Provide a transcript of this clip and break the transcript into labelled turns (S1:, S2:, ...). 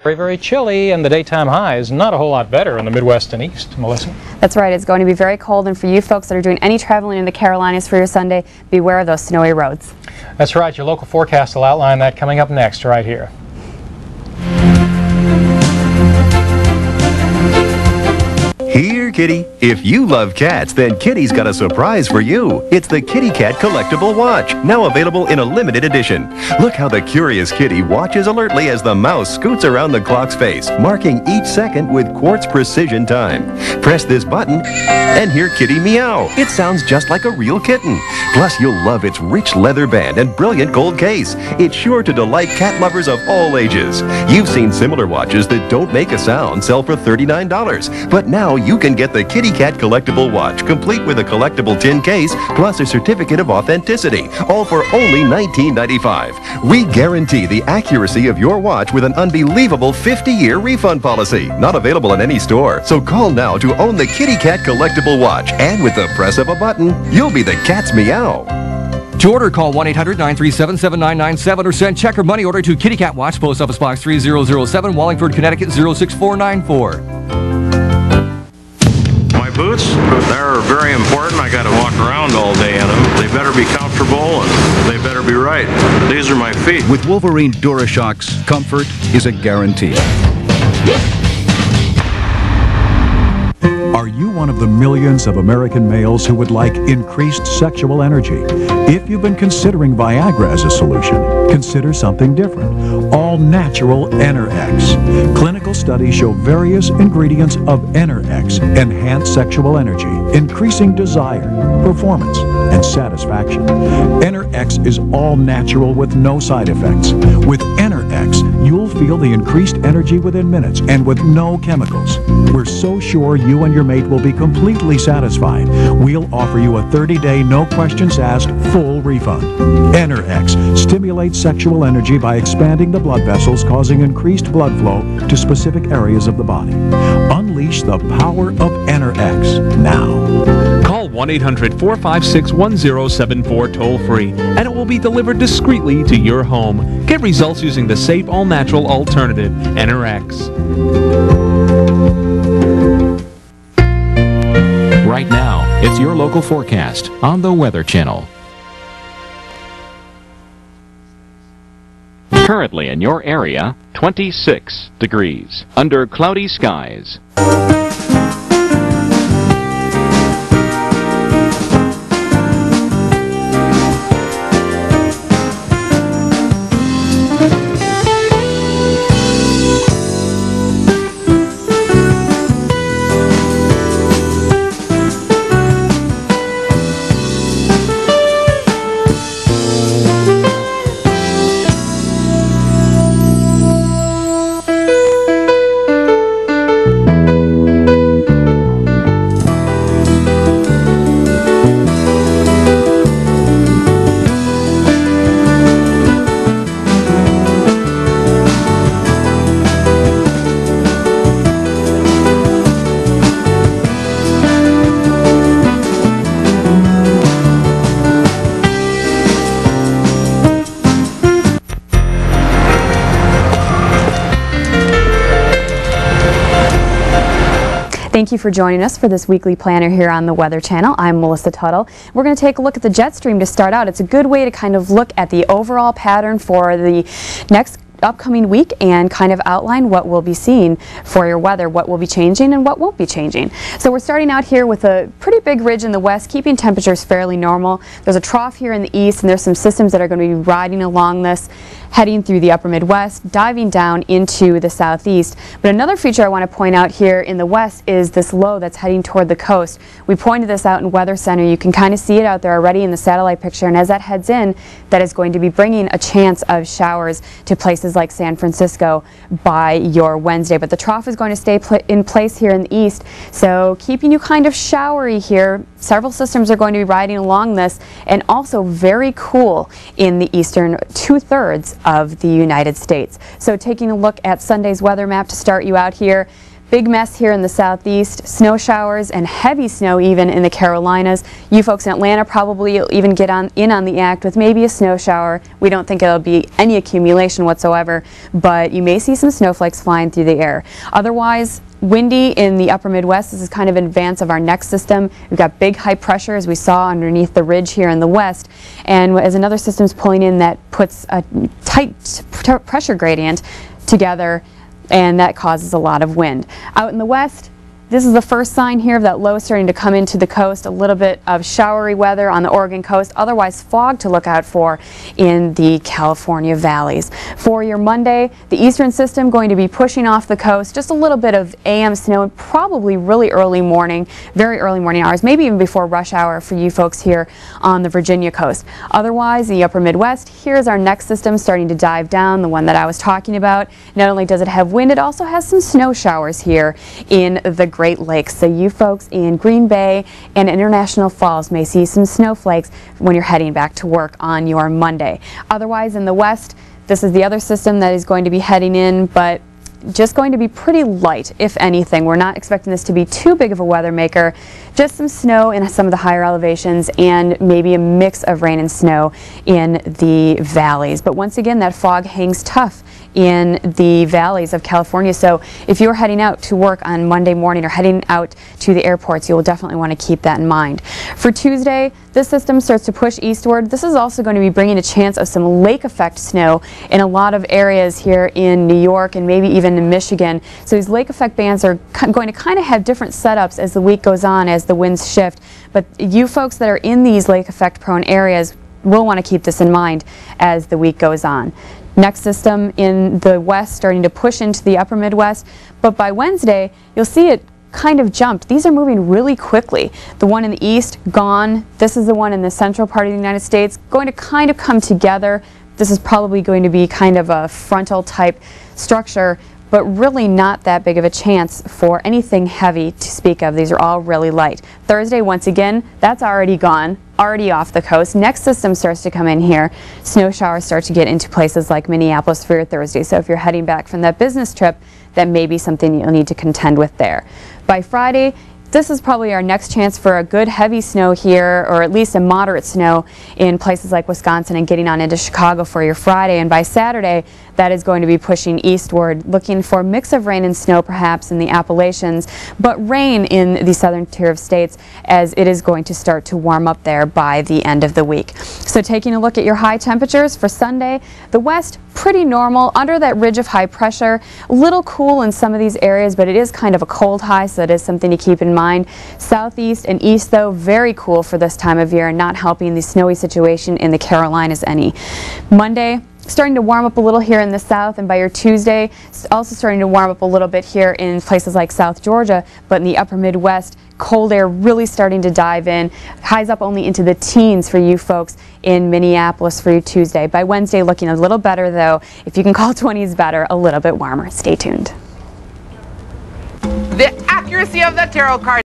S1: Very, very chilly, and the daytime high is not a whole lot better in the Midwest and East. Melissa?
S2: That's right. It's going to be very cold, and for you folks that are doing any traveling in the Carolinas for your Sunday, beware of those snowy roads.
S1: That's right. Your local forecast will outline that coming up next right here.
S3: Here, Kitty. If you love cats, then Kitty's got a surprise for you. It's the Kitty Cat Collectible Watch, now available in a limited edition. Look how the curious kitty watches alertly as the mouse scoots around the clock's face, marking each second with quartz precision time. Press this button and hear Kitty meow. It sounds just like a real kitten. Plus, you'll love its rich leather band and brilliant gold case. It's sure to delight cat lovers of all ages. You've seen similar watches that don't make a sound sell for $39, but now you can get the Kitty Cat Collectible Watch, complete with a collectible tin case, plus a certificate of authenticity, all for only $19.95. We guarantee the accuracy of your watch with an unbelievable 50-year refund policy. Not available in any store, so call now to own the Kitty Cat Collectible Watch, and with the press of a button, you'll be the cat's meow.
S4: To order, call 1-800-937-7997 or send check or money order to Kitty Cat Watch, Post Office Box 3007, Wallingford, Connecticut 06494.
S5: My boots, they're very important. I got to walk around all day in them. They better be comfortable and they better be right. These are my feet.
S6: With Wolverine DuraShocks, comfort is a guarantee.
S7: Are you one of the millions of American males who would like increased sexual energy? If you've been considering Viagra as a solution, consider something different. All-natural EnterX. Clinical studies show various ingredients of EnterX enhance sexual energy, increasing desire, performance, and satisfaction. EnterX is all-natural with no side effects. With EnterX, you'll feel the increased energy within minutes and with no chemicals. We're so sure you and your mate will be completely satisfied. We'll offer you a 30-day, no questions asked, full refund. EnterX stimulates sexual energy by expanding the blood vessels, causing increased blood flow to specific areas of the body. Unleash the power of EnterX now.
S8: Call 1-800-456-1074 toll-free, and it will be delivered discreetly to your home. Get results using the safe, all-natural alternative, EnterX.
S9: Right now, it's your local forecast on the Weather Channel. Currently in your area, 26 degrees under cloudy skies.
S2: Thank you for joining us for this weekly planner here on the Weather Channel. I'm Melissa Tuttle. We're going to take a look at the jet stream to start out. It's a good way to kind of look at the overall pattern for the next upcoming week and kind of outline what we'll be seeing for your weather, what will be changing and what won't be changing. So we're starting out here with a pretty big ridge in the west, keeping temperatures fairly normal. There's a trough here in the east, and there's some systems that are going to be riding along this, heading through the upper Midwest, diving down into the southeast. But another feature I want to point out here in the west is this low that's heading toward the coast. We pointed this out in Weather Center. You can kind of see it out there already in the satellite picture, and as that heads in, that is going to be bringing a chance of showers to places like San Francisco by your Wednesday. But the trough is going to stay in place here in the east, so keeping you kind of showery here. Several systems are going to be riding along this, and also very cool in the eastern two-thirds of the United States. So taking a look at Sunday's weather map to start you out here, Big mess here in the southeast, snow showers and heavy snow even in the Carolinas. You folks in Atlanta probably even get in on the act with maybe a snow shower. We don't think it'll be any accumulation whatsoever, but you may see some snowflakes flying through the air. Otherwise, windy in the upper Midwest. This is kind of in advance of our next system. We've got big high pressure, as we saw underneath the ridge here in the west, and as another system is pulling in, that puts a tight pressure gradient together, and that causes a lot of wind. Out in the west, this is the first sign here of that low starting to come into the coast. A little bit of showery weather on the Oregon coast, otherwise fog to look out for in the California valleys. For your Monday, the eastern system going to be pushing off the coast. Just a little bit of AM snow, and probably really early morning, very early morning hours, maybe even before rush hour for you folks here on the Virginia coast. Otherwise, the upper Midwest, here's our next system starting to dive down, the one that I was talking about. Not only does it have wind, it also has some snow showers here in the Great Lakes. So you folks in Green Bay and International Falls may see some snowflakes when you're heading back to work on your Monday. Otherwise, in the west, this is the other system that is going to be heading in, but just going to be pretty light, if anything. We're not expecting this to be too big of a weather maker. Just some snow in some of the higher elevations and maybe a mix of rain and snow in the valleys. But once again, that fog hangs tough in the valleys of California. So if you're heading out to work on Monday morning or heading out to the airports, you will definitely want to keep that in mind. For Tuesday, this system starts to push eastward. This is also going to be bringing a chance of some lake effect snow in a lot of areas here in New York and maybe even in Michigan. So these lake effect bands are going to kind of have different setups as the week goes on, as the winds shift. But you folks that are in these lake effect prone areas will want to keep this in mind as the week goes on. Next system in the west starting to push into the upper Midwest, but by Wednesday you'll see it kind of jumped. These are moving really quickly. The one in the east, gone. This is the one in the central part of the United States, going to kind of come together. This is probably going to be kind of a frontal type structure, but really not that big of a chance for anything heavy to speak of. These are all really light. Thursday, once again, that's already gone, already off the coast. Next system starts to come in here. Snow showers start to get into places like Minneapolis for your Thursday. So if you're heading back from that business trip, that may be something you'll need to contend with there. By Friday, this is probably our next chance for a good heavy snow here, or at least a moderate snow in places like Wisconsin and getting on into Chicago for your Friday. And by Saturday, that is going to be pushing eastward, looking for a mix of rain and snow perhaps in the Appalachians, but rain in the southern tier of states as it is going to start to warm up there by the end of the week. So taking a look at your high temperatures for Sunday, the west pretty normal, under that ridge of high pressure, a little cool in some of these areas, but it is kind of a cold high, so that is something to keep in mind. Southeast and east though, very cool for this time of year and not helping the snowy situation in the Carolinas any. Monday, starting to warm up a little here in the south, and by your Tuesday, also starting to warm up a little bit here in places like South Georgia, but in the upper Midwest, cold air really starting to dive in. Highs up only into the teens for you folks in Minneapolis for your Tuesday. By Wednesday, looking a little better though. If you can call 20s better, a little bit warmer. Stay tuned.
S10: The accuracy of the tarot card.